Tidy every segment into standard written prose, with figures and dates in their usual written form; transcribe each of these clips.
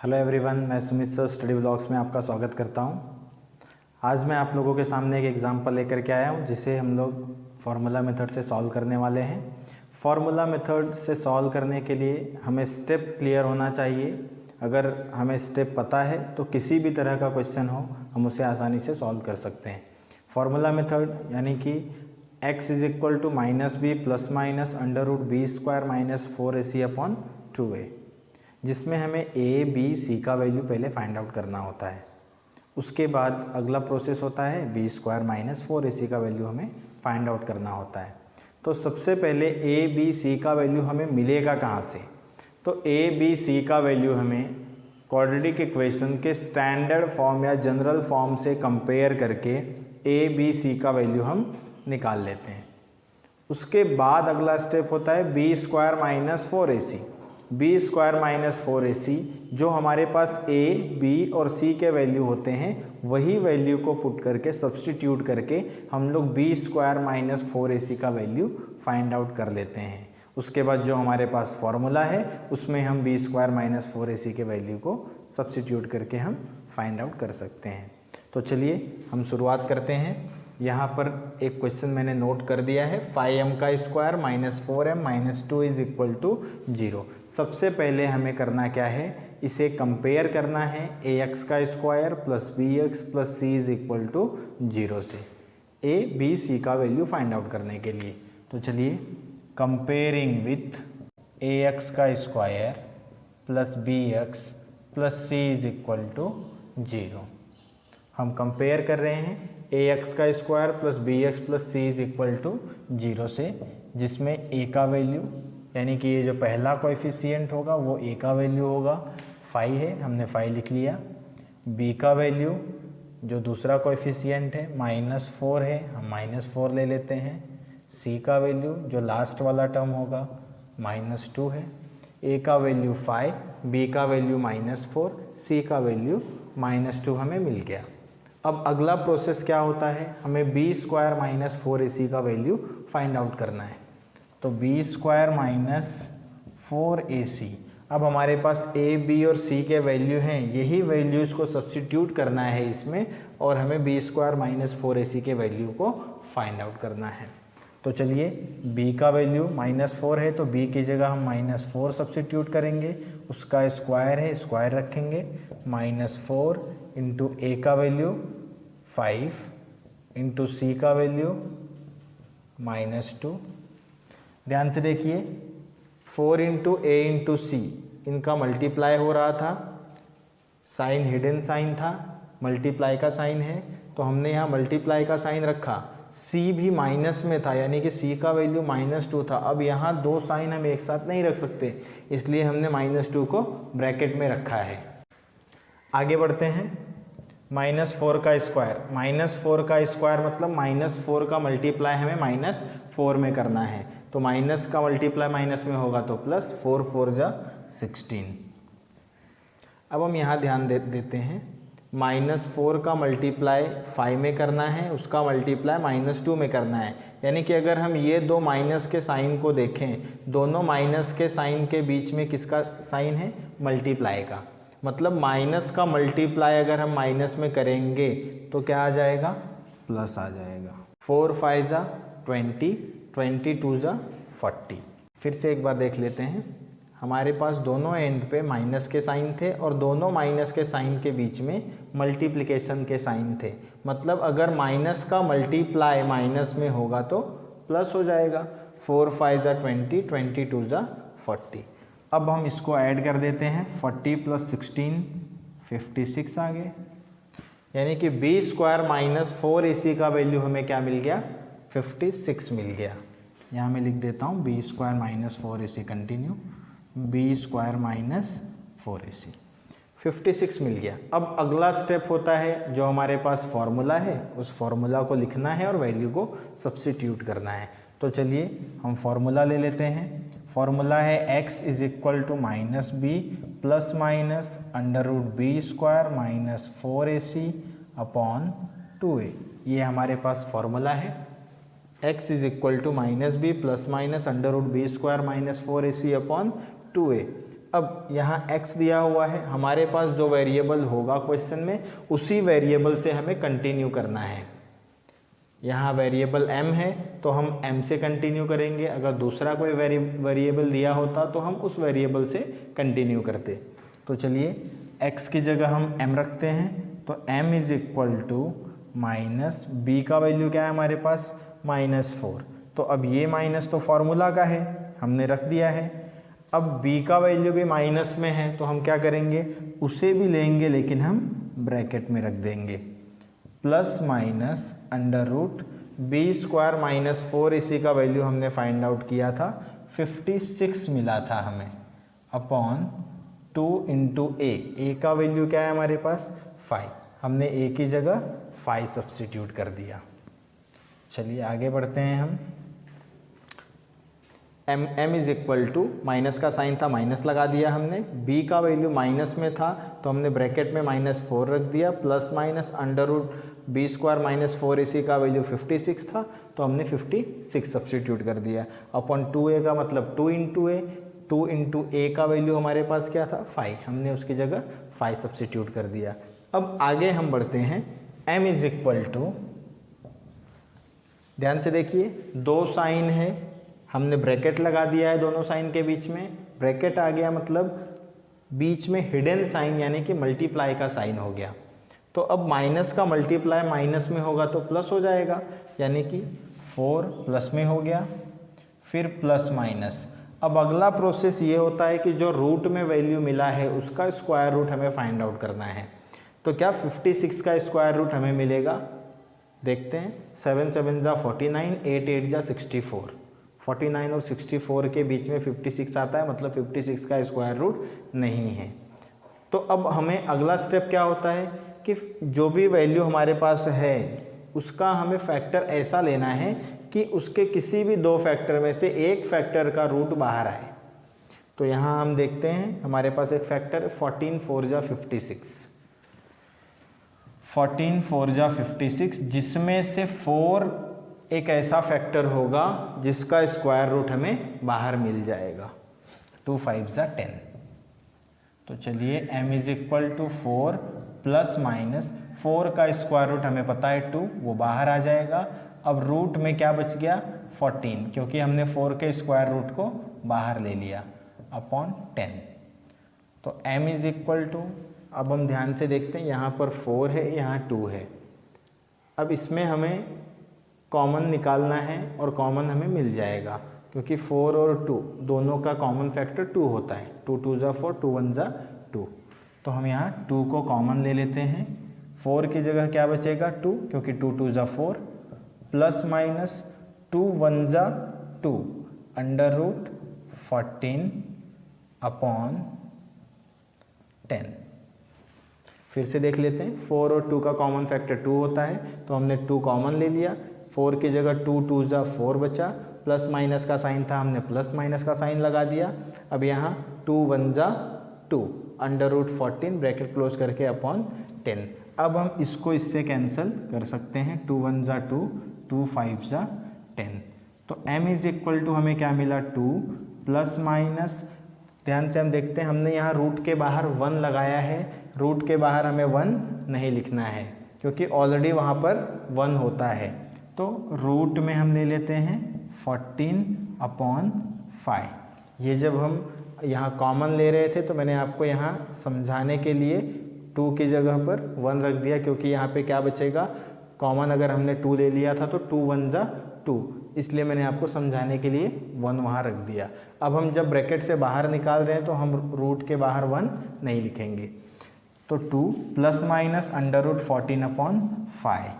Hello everyone, मैं Sumit sir study blogs में आपका स्वागत करता हूं। आज मैं आप लोगों के सामने एक एग्जांपल लेकर के आया हूं जिसे हम लोग फार्मूला मेथड से सॉल्व करने वाले हैं। फार्मूला मेथड से सॉल्व करने के लिए हमें स्टेप क्लियर होना चाहिए। अगर हमें स्टेप पता है तो किसी भी तरह का क्वेश्चन हो हम उसे आसानी से सॉल्व कर सकते हैं। फार्मूला मेथड यानी कि x is equal to minus b plus minus under root b square minus 4ac upon 2a, जिसमें हमें a, b, c का वैल्यू पहले फाइंड आउट करना होता है। उसके बाद अगला प्रोसेस होता है b स्क्वायर माइनस 4ac का वैल्यू हमें फाइंड आउट करना होता है। तो सबसे पहले a, b, c का वैल्यू हमें मिलेगा कहाँ से? तो a, b, c का वैल्यू हमें क्वाड्रेटिक इक्वेशन के स्टैंडर्ड फॉर्म या जनरल फॉर्म से कंपेयर करके a, b, c का वैल्यू हम निकाल लेते हैं। उसके बाद अगला स्टेप होता है b square minus 4ac। B square minus 4ac जो हमारे पास a, b और c के वैल्यू होते हैं वही वैल्यू को पुट करके सब्सटीट्यूट करके हम लोग b स्क्वायर माइनस 4ac का वैल्यू फाइंड आउट कर लेते हैं। उसके बाद जो हमारे पास फॉर्मूला है उसमें हम b स्क्वायर माइनस 4ac के वैल्यू को सब्सटीट्यूट करके हम फाइंड आउट कर सकते हैं। तो चलिए हम शुरुआत करते हैं। यहाँ पर एक क्वेश्चन मैंने नोट कर दिया है, 5m का square minus 4m minus 2 is equal to 0। सबसे पहले हमें करना क्या है, इसे कंपेयर करना है ax का square plus bx plus c is equal to 0 से a, b, c का वैल्यू फाइंड आउट करने के लिए। तो चलिए कंपेयरिंग विथ ax का square plus bx plus c is equal to 0। हम कंपेयर कर रहे हैं ax का square plus bx plus c is equal to 0 से, जिसमें a का वैल्यू यानी कि ये जो पहला कोएफिशिएंट होगा वो a का वैल्यू होगा 5 है, हमने 5 लिख लिया। b का वैल्यू जो दूसरा कोएफिशिएंट है -4 है, हम -4 ले लेते हैं। c का वैल्यू जो लास्ट वाला टर्म होगा -2 है। a का वैल्यू 5, b का वैल्यू -4, c का वैल्यू -2 हमें मिल गया। अब अगला प्रोसेस क्या होता है, हमें b स्क्वायर माइनस 4ac का वैल्यू फाइंड आउट करना है। तो b स्क्वायर माइनस 4ac, अब हमारे पास a, b और c के वैल्यू हैं, यही वैल्यूज़ को सब्स्टिट्यूट करना है इसमें और हमें b स्क्वायर माइनस 4ac के वैल्यू को फाइंड आउट करना है। तो चलिए b का वैल्यू -4 है तो b की जगह हम -4 सब्स्टिट्यूट करेंगे, उसका स्क्वायर है स्क्वायर रखेंगे, -4 इंटू a का वैल्यू 5 इंटू c का वैल्यू -2। ध्यान से देखिए 4 इंटू a इंटू c इनका मल्टीप्लाई हो रहा था, साइन हिडन साइन था, मल्टीप्लाई का साइन है तो हमने यहाँ मल्टीप्लाई का साइन रखा। c भी माइनस में था यानी कि c का वैल्यू -2 था। अब यहाँ दो साइन हम एक साथ नहीं रख सकते, इसलिए हमने -2 को ब्रैकेट में रखा है। आगे बढ़ते हैं। -4 का स्क्वायर, -4 का स्क्वायर मतलब -4 का मल्टीप्लाई हमें -4 में करना है, तो माइनस का मल्टीप्लाई माइनस में होगा तो प्लस, 4 4 जा 16। अब हम यहाँ ध्यान देते हैं, -4 का मल्टीप्लाई 5 में करना है, उसका मल्टीप्लाई -2 में करना है। यानी कि अगर हम ये दो माइनस के साइन को देखें, दोनों माइनस के साइन के बीच में किसका साइन है, मल्टीप्लाई का। मतलब माइनस का मल्टीप्लाई अगर हम माइनस में करेंगे तो क्या आ जाएगा, प्लस आ जाएगा। 4 5 जा 20, 22 जा 40। फिर से एक बार देख लेते हैं, हमारे पास दोनों एंड पे माइनस के साइन थे और दोनों माइनस के साइन के बीच में मल्टीप्लिकेशन के साइन थे। मतलब अगर माइनस का मल्टीप्लाई माइनस में होगा तो प्लस हो जाएगा। 4 5 जा 20, 22 जा 40। अब हम इसको ऐड कर देते हैं, 40 प्लस 16 56 आ गए। यानी कि b स्क्वायर माइनस 4ac का वैल्यू हमें क्या मिल गया, 56 मिल गया। यहाँ मैं लिख देता हूँ b square minus 4ac continue, b square minus 4ac 56 मिल गया। अब अगला स्टेप होता है जो हमारे पास फॉर्मूला है, उस फॉर्मूला को लिखना है और वैल्यू को सब्स्टिट्यूट करना है। तो चलिए हम फॉर्मूला ले लेते हैं। फॉर्मूला है x is equal to -b plus minus under root b square minus 4ac upon 2a। ये हमारे पास फॉर्मूला है। x is equal to -b plus minus under root b square minus 4ac upon 2a। अब यहाँ x दिया हुआ है, हमारे पास जो वेरिएबल होगा क्वेश्चन में उसी वेरिएबल से हमें कंटिन्यू करना है। यहाँ वेरिएबल m है तो हम m से कंटिन्यू करेंगे, अगर दूसरा कोई वेरिएबल दिया होता तो हम उस वेरिएबल से कंटिन्यू करते। तो चलिए x की जगह हम m रखते हैं, तो m is equal to minus b का वैल्यू क्या है हमारे पास -4। तो अब ये माइनस तो फॉर्मूला का है, हमने रख दिया है। अब b का वैल्यू भी माइनस में है तो हम क्या करेंगे, उसे भी लेंगे लेकिन हम ब्रैकेट में रख देंगे, plus minus under root b² - 4, इसी का वैल्यू हमने फाइंड आउट किया था 56 मिला था हमें, अपॉन 2 इंटू a का वैल्यू क्या है हमारे पास 5, हमने a की जगह 5 सब्स्टिट्यूट कर दिया। चलिए आगे बढ़ते हैं हम। m is equal to, minus का साइन था माइनस लगा दिया हमने, b का वैल्यू माइनस में था तो हमने ब्रैकेट में -4 रख दिया, plus minus under root b² - 4, इसी का वैल्यू 56 था तो हमने 56 सब्स्टिट्यूट कर दिया, अपॉन 2a का मतलब 2 इंटू a, 2 इंटू a का वैल्यू हमारे पास क्या था 5, हमने उसकी जगह 5 सब्स्टिट्यूट कर दिया। अब आगे हम बढ़ते हैं, m इज इक्वल टू, ध्यान से देखिए दो साइन है, हमने ब्रैकेट लगा दिया है दोनों साइन के बीच में, ब्रैकेट आ गया मतलब बीच में हिडन साइन यानी कि मल्टीप्लाई का साइन हो गया। तो अब माइनस का मल्टीप्लाई माइनस में होगा तो प्लस हो जाएगा, यानी कि 4 प्लस में हो गया, फिर प्लस माइनस। अब अगला प्रोसेस ये होता है कि जो रूट में वैल्यू मिला है उसका स्क्वायर रूट हमें फाइंड आउट करना है। तो क्या 56 का स्क्वायर रूट हमें मिलेगा, देखते हैं। 7 7 जा 49, 8 8 जा 64, 49 और 64 के बीच में 56 आता है, मतलब 56 का स्क्वायर रूट नहीं है। तो अब हमें अगला स्टेप क्या होता है कि जो भी वैल्यू हमारे पास है उसका हमें फैक्टर ऐसा लेना है कि उसके किसी भी दो फैक्टर में से एक फैक्टर का रूट बाहर आए। तो यहाँ हम देखते हैं हमारे पास एक फैक्टर 14 4 जा 56, 14 4 जा 56, जिसमें से 4 एक ऐसा फैक्टर होगा जिसका स्क्वायर रूट हमें बाहर मिल जाएगा, 2 5 जा 10। तो चलिए m is equal to 4 plus minus 4 का स्क्वायर रूट हमें पता है 2, वो बाहर आ जाएगा। अब रूट में क्या बच गया 14, क्योंकि हमने 4 के स्क्वायर रूट को बाहर ले लिया, अपॉन 10। तो m इज इक्वल टू, अब हम ध्यान से देखते हैं यहाँ पर 4 है यहाँ 2 है। अब इसमें हमें कॉमन निकालना है और कॉमन हमें मिल जाएगा, क्योंकि 4 और 2 दोनों का कॉमन फैक्टर 2 होता है, 2 2 जा 4, 2 1 जा 2। तो हम यहाँ 2 को कॉमन ले लेते हैं, 4 की जगह क्या बचेगा 2, क्योंकि 2 2 जा 4, प्लस माइनस 2 1 जा 2, अंडर रूट 14 अपॉन 10। फिर से देख लेते हैं, 4 और 2 का कॉमन फैक्टर 2 होता है तो हमने 2 कॉमन ले लिया, 4 की जगह 2 2 जा 4 बचा, प्लस माइनस का साइन था हमने प्लस माइनस का साइन लगा दिया। अब यहाँ 2 1 जा 2, अंडर रूट 14 ब्रैकेट क्लोज करके अपॉन 10। अब हम इसको इससे कैंसिल कर सकते हैं, 2 1 जा 2, 2 5 जा 10। तो m इज इक्वल टू हमें क्या मिला 2 प्लस माइनस, ध्यान से हम देखते हैं हमने यहाँ रूट के बाहर 1 लगाया है, रूट के बाहर हमें 1 नहीं लिखना है क्योंकि ऑलरेडी वहाँ पर 1 होता है। तो रूट में हम ले लेते हैं 14 अपॉन 5। ये जब हम यहाँ कॉमन ले रहे थे तो मैंने आपको यहाँ समझाने के लिए 2 की जगह पर 1 रख दिया, क्योंकि यहाँ पे क्या बचेगा, कॉमन अगर हमने 2 ले लिया था तो 2 1 जा 2, इसलिए मैंने आपको समझाने के लिए 1 वहाँ रख दिया। अब हम जब ब्रैकेट से बाहर निकाल रहे हैं तो हम रूट के बाहर 1 नहीं लिखेंगे। तो 2 plus minus under root 14 upon 5।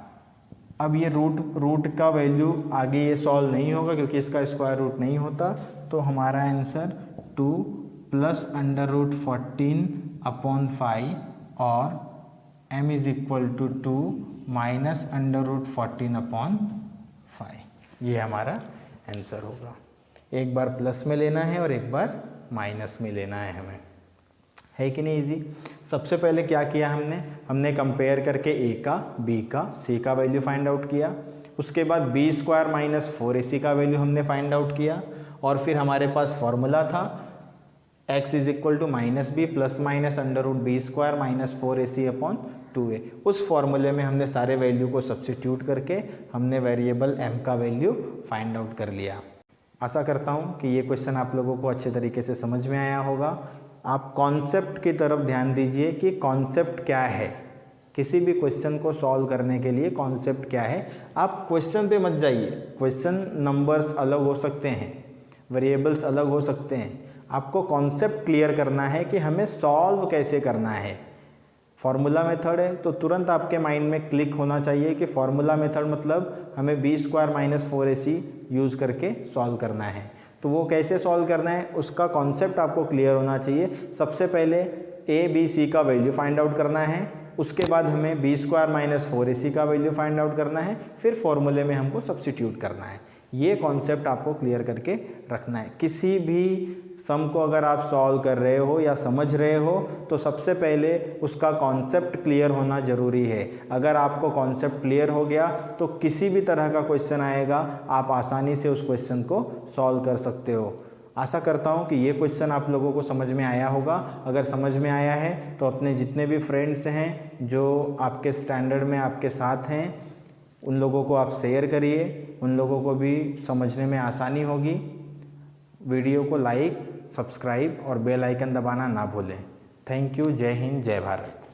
अब ये रूट का वैल्यू आगे ये सॉल्व नहीं होगा क्योंकि इसका स्क्वायर रूट नहीं होता, तो हमारा answer 2 plus under root 14 upon 5 और m is equal to 2 minus under root 14 upon 5, ये हमारा आंसर होगा। एक बार प्लस में लेना है और एक बार माइनस में लेना है हमें, है कि नहीं इजी। सबसे पहले क्या किया हमने कंपेयर करके a का, b का, c का वैल्यू फाइंड आउट किया। उसके बाद b² - 4ac का वैल्यू हमने फाइंड आउट किया और फिर हमारे पास फॉर्मूला था x is equal to -b plus minus under root b square minus 4ac upon 2a। उस फॉर्मूले में हमने सारे वैल्यू को सब्स्टिट्यूट करके हमने वेरिएबल m का वैल्यू फाइंड आउट कर लिया। आशा करता हूँ कि ये क्वेश्चन आप लोगों को अच्छे तरीके से समझ में आया होगा। आप कॉन्सेप्ट की तरफ ध्यान दीजिए कि कॉन्सेप्ट क्या है। किसी भी क्वेश्चन को सॉल्व करने के लिए कॉन्सेप्ट क्या है, आप क्वेश्चन पे मत जाइए। क्वेश्चन नंबर्स अलग हो सकते हैं, वेरिएबल्स अलग हो सकते हैं, आपको कॉन्सेप्ट क्लियर करना है कि हमें सॉल्व कैसे करना है। फॉर्मूला मेथड है तो तुरंत आपके माइंड में क्लिक होना चाहिए कि फॉर्मूला मेथड मतलब हमें b square minus 4ac use करके सॉल्व करना है। तो वो कैसे सॉल्व करना है उसका कॉन्सेप्ट आपको क्लियर होना चाहिए। सबसे पहले ए बी सी का वैल्यू फाइंड आउट करना है, उसके बाद हमें बी स्क्वायर माइनस 4ac का वैल्यू फाइंड आउट करना है, फिर फॉर्मूले में हमको सब्स्टिट्यूट करना है। ये कॉन्सेप्ट आपको क्लियर करके रखना है। किसी भी सम को अगर आप सॉल्व कर रहे हो या समझ रहे हो तो सबसे पहले उसका कॉन्सेप्ट क्लियर होना ज़रूरी है। अगर आपको कॉन्सेप्ट क्लियर हो गया तो किसी भी तरह का क्वेश्चन आएगा आप आसानी से उस क्वेश्चन को सॉल्व कर सकते हो। आशा करता हूँ कि ये क्वेश्चन आप लोगों को समझ में आया होगा। अगर समझ में आया है तो अपने जितने भी फ्रेंड्स हैं जो आपके स्टैंडर्ड में आपके साथ हैं उन लोगों को आप शेयर करिए, उन लोगों को भी समझने में आसानी होगी। वीडियो को लाइक, सब्सक्राइब और बेल आइकन दबाना ना भूलें। Thank you. जय हिंद, जय भारत।